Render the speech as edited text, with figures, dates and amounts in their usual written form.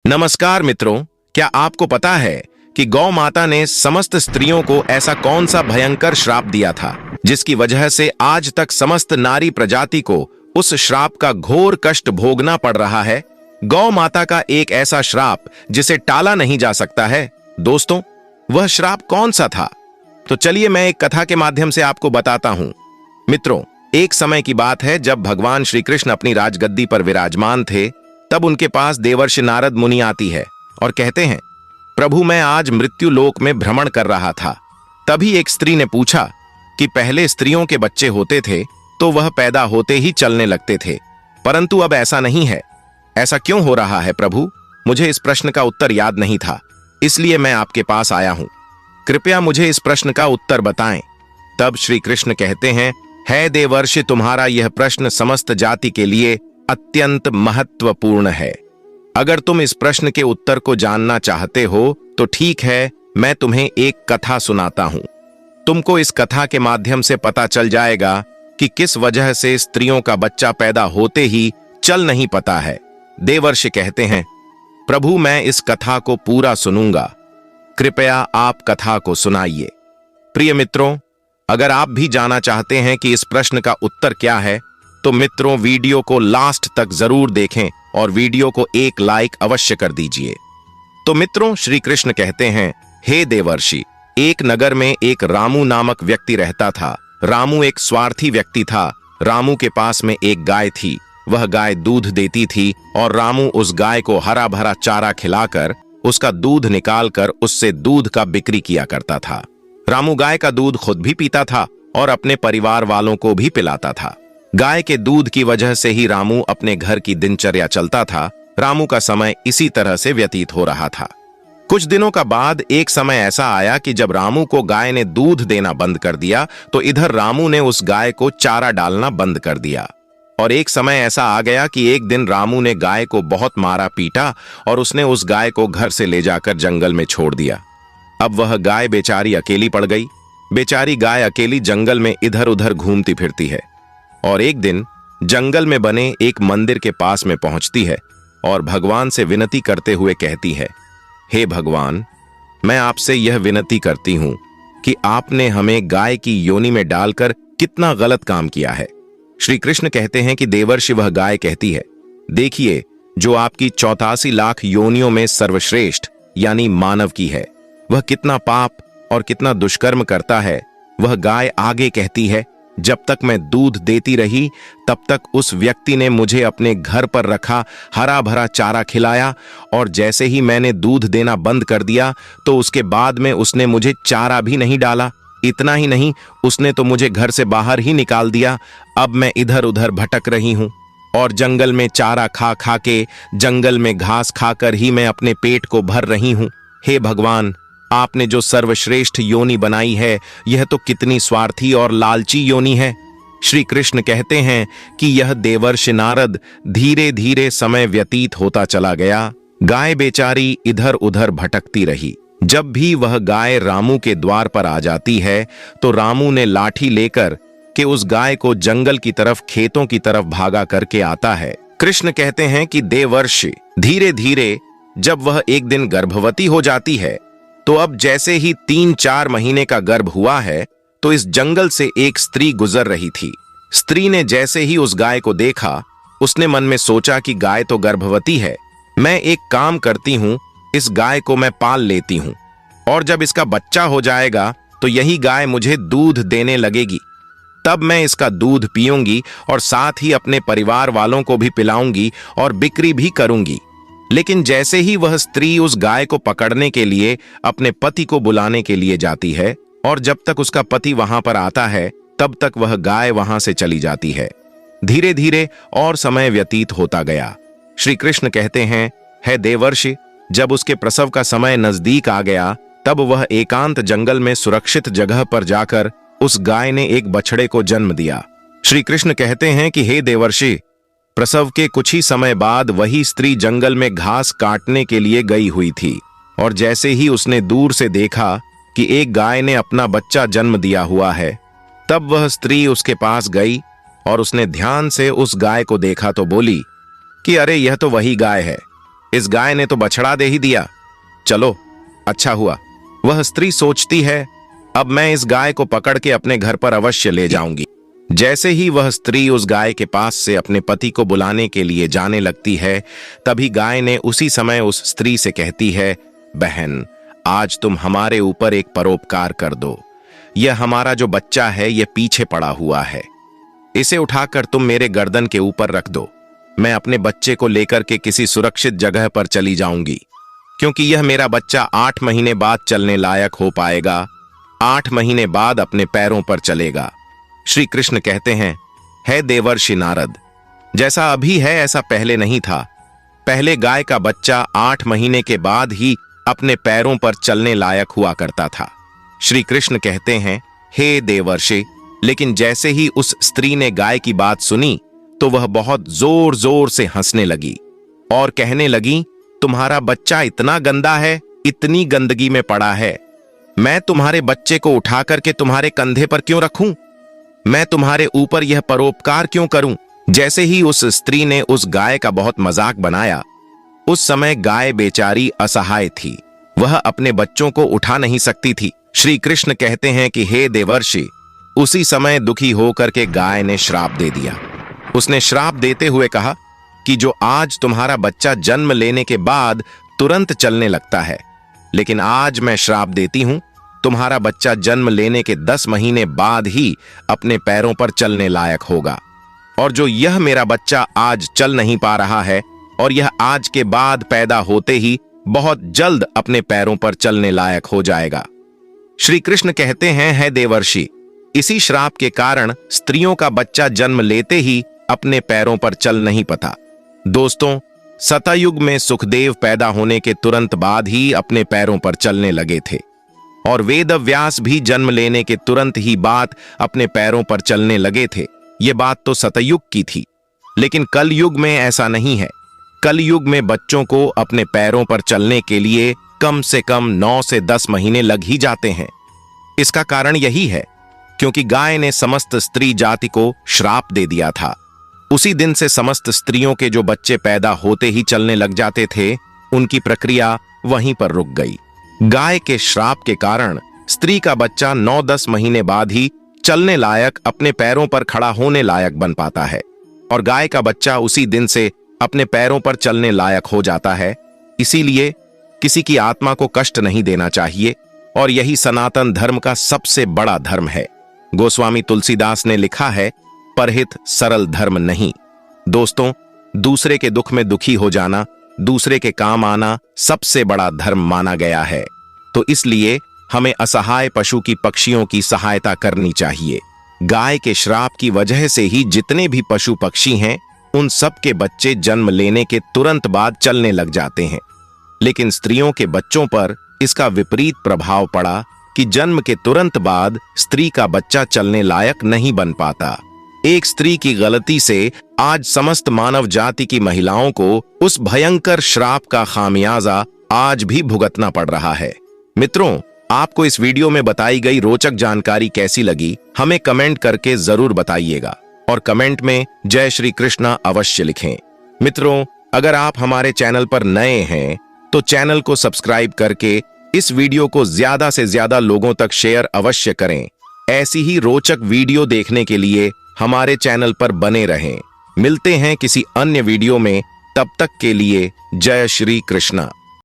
नमस्कार मित्रों, क्या आपको पता है कि गौ माता ने समस्त स्त्रियों को ऐसा कौन सा भयंकर श्राप दिया था जिसकी वजह से आज तक समस्त नारी प्रजाति को उस श्राप का घोर कष्ट भोगना पड़ रहा है। गौ माता का एक ऐसा श्राप जिसे टाला नहीं जा सकता है। दोस्तों, वह श्राप कौन सा था? तो चलिए मैं एक कथा के माध्यम से आपको बताता हूं। मित्रों, एक समय की बात है जब भगवान श्री कृष्ण अपनी राजगद्दी पर विराजमान थे। तब उनके पास देवर्षि नारद मुनि आती है और कहते हैं, प्रभु, मैं आज मृत्यु लोक में भ्रमण कर रहा था। तभी एक स्त्री ने पूछा कि पहले स्त्रियों के बच्चे होते थे तो वह पैदा होते ही चलने लगते थे, परंतु अब ऐसा नहीं है। ऐसा क्यों हो रहा है प्रभु? मुझे इस प्रश्न का उत्तर याद नहीं था, इसलिए मैं आपके पास आया हूं। कृपया मुझे इस प्रश्न का उत्तर बताएं। तब श्री कृष्ण कहते हैं, है देवर्षि, तुम्हारा यह प्रश्न समस्त जाति के लिए अत्यंत महत्वपूर्ण है। अगर तुम इस प्रश्न के उत्तर को जानना चाहते हो तो ठीक है, मैं तुम्हें एक कथा सुनाता हूं। तुमको इस कथा के माध्यम से पता चल जाएगा कि किस वजह से स्त्रियों का बच्चा पैदा होते ही चल नहीं पाता है। देवर्षि कहते हैं, प्रभु, मैं इस कथा को पूरा सुनूंगा, कृपया आप कथा को सुनाइए। प्रिय मित्रों, अगर आप भी जानना चाहते हैं कि इस प्रश्न का उत्तर क्या है तो मित्रों, वीडियो को लास्ट तक जरूर देखें और वीडियो को एक लाइक अवश्य कर दीजिए। तो मित्रों, श्री कृष्ण कहते हैं, हे देवर्षि, एक नगर में एक रामू नामक व्यक्ति रहता था। रामू एक स्वार्थी व्यक्ति था। रामू के पास में एक गाय थी। वह गाय दूध देती थी और रामू उस गाय को हरा भरा चारा खिलाकर उसका दूध निकालकर उससे दूध का बिक्री किया करता था। रामू गाय का दूध खुद भी पीता था और अपने परिवार वालों को भी पिलाता था। गाय के दूध की वजह से ही रामू अपने घर की दिनचर्या चलता था। रामू का समय इसी तरह से व्यतीत हो रहा था। कुछ दिनों का बाद एक समय ऐसा आया कि जब रामू को गाय ने दूध देना बंद कर दिया तो इधर रामू ने उस गाय को चारा डालना बंद कर दिया। और एक समय ऐसा आ गया कि एक दिन रामू ने गाय को बहुत मारा पीटा और उसने उस गाय को घर से ले जाकर जंगल में छोड़ दिया। अब वह गाय बेचारी अकेली पड़ गई। बेचारी गाय अकेली जंगल में इधर उधर घूमती फिरती है और एक दिन जंगल में बने एक मंदिर के पास में पहुंचती है और भगवान से विनती करते हुए कहती है, हे भगवान, मैं आपसे यह विनती करती हूं कि आपने हमें गाय की योनि में डालकर कितना गलत काम किया है। श्री कृष्ण कहते हैं कि देवर्षि, वह गाय कहती है, देखिए, जो आपकी 84 लाख योनियों में सर्वश्रेष्ठ यानी मानव की है, वह कितना पाप और कितना दुष्कर्म करता है। वह गाय आगे कहती है, जब तक मैं दूध देती रही तब तक उस व्यक्ति ने मुझे अपने घर पर रखा हरा भरा चारा खिलाया और जैसे ही मैंने दूध देना बंद कर दिया तो उसके बाद में उसने मुझे चारा भी नहीं डाला। इतना ही नहीं, उसने तो मुझे घर से बाहर ही निकाल दिया। अब मैं इधर उधर भटक रही हूं और जंगल में चारा खा खा के, जंगल में घास खाकर ही मैं अपने पेट को भर रही हूं। हे भगवान, आपने जो सर्वश्रेष्ठ योनि बनाई है, यह तो कितनी स्वार्थी और लालची योनि है। श्री कृष्ण कहते हैं कि यह देवर्षि नारद धीरे धीरे समय व्यतीत होता चला गया। गाय बेचारी इधर उधर भटकती रही। जब भी वह गाय रामू के द्वार पर आ जाती है तो रामू ने लाठी लेकर के उस गाय को जंगल की तरफ, खेतों की तरफ भागा करके आता है। कृष्ण कहते हैं कि देवर्षि, धीरे धीरे जब वह एक दिन गर्भवती हो जाती है तो अब जैसे ही 3-4 महीने का गर्भ हुआ है तो इस जंगल से एक स्त्री गुजर रही थी। स्त्री ने जैसे ही उस गाय को देखा, उसने मन में सोचा कि गाय तो गर्भवती है, मैं एक काम करती हूं, इस गाय को मैं पाल लेती हूं और जब इसका बच्चा हो जाएगा तो यही गाय मुझे दूध देने लगेगी। तब मैं इसका दूध पीऊंगी और साथ ही अपने परिवार वालों को भी पिलाऊंगी और बिक्री भी करूंगी। लेकिन जैसे ही वह स्त्री उस गाय को पकड़ने के लिए अपने पति को बुलाने के लिए जाती है और जब तक उसका पति वहां पर आता है तब तक वह गाय वहां से चली जाती है। धीरे धीरे और समय व्यतीत होता गया। श्री कृष्ण कहते हैं, हे देवर्षि, जब उसके प्रसव का समय नजदीक आ गया तब वह एकांत जंगल में सुरक्षित जगह पर जाकर उस गाय ने एक बछड़े को जन्म दिया। श्री कृष्ण कहते हैं कि हे देवर्षि, प्रसव के कुछ ही समय बाद वही स्त्री जंगल में घास काटने के लिए गई हुई थी और जैसे ही उसने दूर से देखा कि एक गाय ने अपना बच्चा जन्म दिया हुआ है, तब वह स्त्री उसके पास गई और उसने ध्यान से उस गाय को देखा तो बोली कि अरे, यह तो वही गाय है। इस गाय ने तो बछड़ा दे ही दिया। चलो, अच्छा हुआ। वह स्त्री सोचती है, अब मैं इस गाय को पकड़ के अपने घर पर अवश्य ले जाऊंगी। जैसे ही वह स्त्री उस गाय के पास से अपने पति को बुलाने के लिए जाने लगती है, तभी गाय ने उसी समय उस स्त्री से कहती है, बहन, आज तुम हमारे ऊपर एक परोपकार कर दो। यह हमारा जो बच्चा है यह पीछे पड़ा हुआ है, इसे उठाकर तुम मेरे गर्दन के ऊपर रख दो। मैं अपने बच्चे को लेकर के किसी सुरक्षित जगह पर चली जाऊंगी, क्योंकि यह मेरा बच्चा 8 महीने बाद चलने लायक हो पाएगा, 8 महीने बाद अपने पैरों पर चलेगा। श्री कृष्ण कहते हैं, हे देवर्षि नारद, जैसा अभी है ऐसा पहले नहीं था। पहले गाय का बच्चा 8 महीने के बाद ही अपने पैरों पर चलने लायक हुआ करता था। श्री कृष्ण कहते हैं, हे देवर्षि, लेकिन जैसे ही उस स्त्री ने गाय की बात सुनी तो वह बहुत जोर जोर से हंसने लगी और कहने लगी, तुम्हारा बच्चा इतना गंदा है, इतनी गंदगी में पड़ा है, मैं तुम्हारे बच्चे को उठा करके तुम्हारे कंधे पर क्यों रखूं? मैं तुम्हारे ऊपर यह परोपकार क्यों करूं? जैसे ही उस स्त्री ने उस गाय का बहुत मजाक बनाया, उस समय गाय बेचारी असहाय थी, वह अपने बच्चों को उठा नहीं सकती थी। श्री कृष्ण कहते हैं कि हे देवर्षि, उसी समय दुखी होकर के गाय ने श्राप दे दिया। उसने श्राप देते हुए कहा कि जो आज तुम्हारा बच्चा जन्म लेने के बाद तुरंत चलने लगता है, लेकिन आज मैं श्राप देती हूं, तुम्हारा बच्चा जन्म लेने के 10 महीने बाद ही अपने पैरों पर चलने लायक होगा। और जो यह मेरा बच्चा आज चल नहीं पा रहा है और यह आज के बाद पैदा होते ही बहुत जल्द अपने पैरों पर चलने लायक हो जाएगा। श्री कृष्ण कहते हैं, हे देवर्षि, इसी श्राप के कारण स्त्रियों का बच्चा जन्म लेते ही अपने पैरों पर चल नहीं पाता। दोस्तों, सतयुग में सुखदेव पैदा होने के तुरंत बाद ही अपने पैरों पर चलने लगे थे और वेदव्यास भी जन्म लेने के तुरंत ही बाद अपने पैरों पर चलने लगे थे। ये बात तो सतयुग की थी, लेकिन कलयुग में ऐसा नहीं है। कलयुग में बच्चों को अपने पैरों पर चलने के लिए कम से कम 9 से 10 महीने लग ही जाते हैं। इसका कारण यही है क्योंकि गाय ने समस्त स्त्री जाति को श्राप दे दिया था। उसी दिन से समस्त स्त्रियों के जो बच्चे पैदा होते ही चलने लग जाते थे, उनकी प्रक्रिया वहीं पर रुक गई। गाय के श्राप के कारण स्त्री का बच्चा 9-10 महीने बाद ही चलने लायक, अपने पैरों पर खड़ा होने लायक बन पाता है और गाय का बच्चा उसी दिन से अपने पैरों पर चलने लायक हो जाता है। इसीलिए किसी की आत्मा को कष्ट नहीं देना चाहिए और यही सनातन धर्म का सबसे बड़ा धर्म है। गोस्वामी तुलसीदास ने लिखा है, परहित सरल धर्म नहीं। दोस्तों, दूसरे के दुख में दुखी हो जाना, दूसरे के काम आना सबसे बड़ा धर्म माना गया है। तो इसलिए हमें असहाय पशु की, पक्षियों की सहायता करनी चाहिए। गाय के श्राप की वजह से ही जितने भी पशु पक्षी हैं, उन सब के बच्चे जन्म लेने के तुरंत बाद चलने लग जाते हैं। लेकिन स्त्रियों के बच्चों पर इसका विपरीत प्रभाव पड़ा कि जन्म के तुरंत बाद स्त्री का बच्चा चलने लायक नहीं बन पाता। एक स्त्री की गलती से आज समस्त मानव जाति की महिलाओं को उस भयंकर श्राप का खामियाजा आज भी भुगतना पड़ रहा है। मित्रों, आपको इस वीडियो में बताई गई रोचक जानकारी कैसी लगी, हमें कमेंट करके जरूर बताइएगा और कमेंट में जय श्री कृष्णा अवश्य लिखें। मित्रों, अगर आप हमारे चैनल पर नए हैं तो चैनल को सब्सक्राइब करके इस वीडियो को ज्यादा से ज्यादा लोगों तक शेयर अवश्य करें। ऐसी ही रोचक वीडियो देखने के लिए हमारे चैनल पर बने रहें। मिलते हैं किसी अन्य वीडियो में, तब तक के लिए जय श्री कृष्णा।